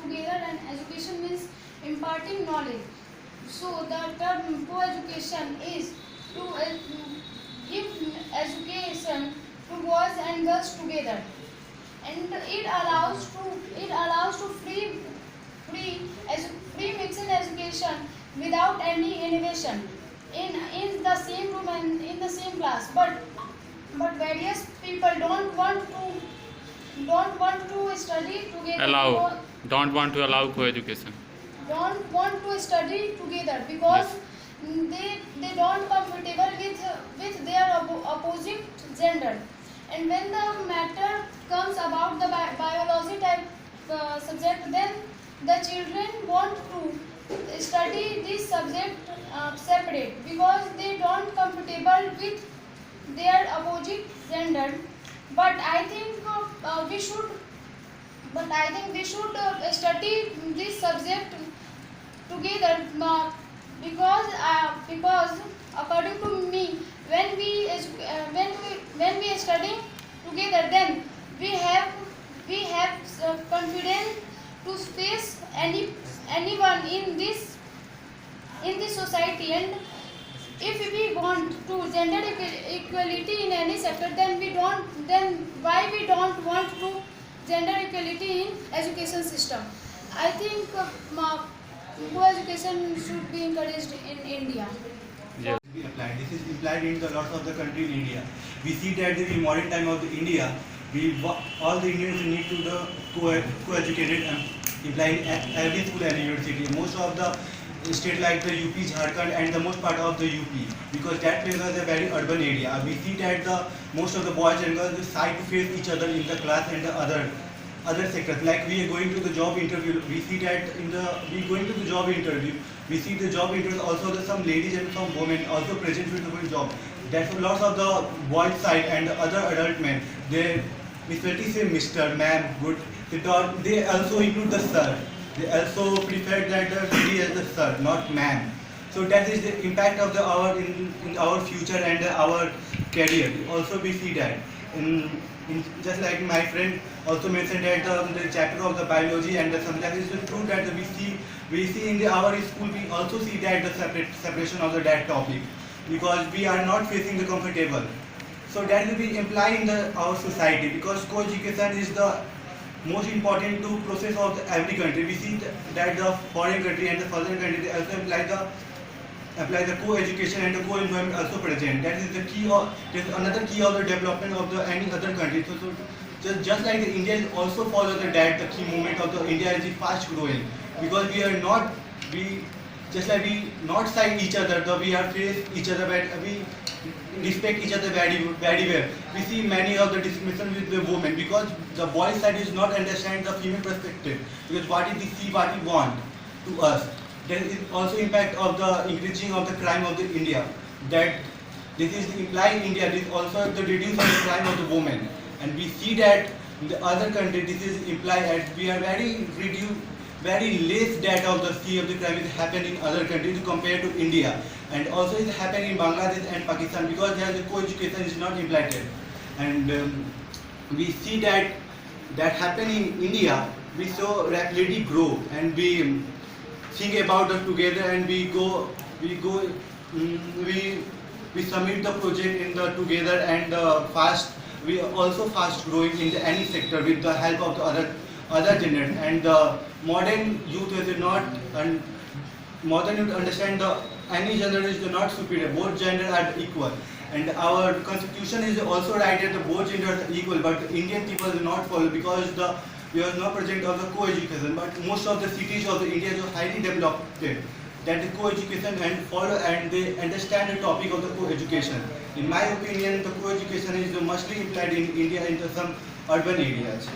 together, and education means imparting knowledge. So the term co-education is to give education to boys and girls together, and it allows to free mixing education without any innovation in the same room and in the same class. But various people don't want to study together. Allow. Don't want to allow co-education. Don't want to study together because they don't comfortable with their opposite gender. And when the matter comes about the biology type subject, then the children want to study this subject separate because they don't comfortable with their opposite gender. But I think we should study this subject together, because according to me, when we study together, then we have confidence to face anyone in this society. And if we want to gender equality in any sector, then why we don't want to gender equality in education system? I think co-education should be encouraged in India. Yes. This is implied in the lots of the country in India. We see that in the modern time of the India, all the Indians need to the co-educated and implied in every school and university. Most of the state like the UP, Jharkhand, and the most part of the UP, because that place is a very urban area. We see that most of the boys and girls side to face each other in the class and the other sectors. Like we are going to the job interview, we see that we see the job interviews also some ladies and some women also present with the job. That's lots of the boys side and other adult men. They especially say Mr. Ma'am, good. They also include the sir. They also prefer that the lady as the sir, not ma'am. So that is the impact of in our future and our career. Also we see that in just like my friend also mentioned that the chapter of the biology and the subject is true that we see in our school, we also see that the separation of that topic, because we are not facing the comfortable. So that will be implied in our society, because co-education is the most important to process of every country. We see that the foreign country and the southern country, they also apply the co-education and the co-environment also present. That is the key of, another key of the development of any other country. So just like the India is also follow the key movement of the India is fast growing, because we not side each other, though we are face each other, but we respect each other very well. We see many of the discrimination with the women, because the boy side is not understand the female perspective, because what is the see what we want to us. There is also impact of the increasing of the crime of the India. That this is implied India. This also the reduce of the crime of the women, and we see that in the other country this is implied as we are very less that of the sea of the crime is happening in other countries compared to India, and also is happening in Bangladesh and Pakistan, because there the co-education is not implemented. And we see that happen in India. We so rapidly grow, and we think about it together, and we submit the project in the together, and we are also fast growing in any sector with the help of the other genders. And the modern youth is not, and modern youth understand any gender is not superior, both genders are equal. And our constitution is also right that the both genders are equal, but the Indian people do not follow, because we are not project of the co-education. But most of the cities of the India are highly developed, that the co-education and follow, and they understand the topic of the co-education. In my opinion, the co-education is mostly applied in India into some urban areas.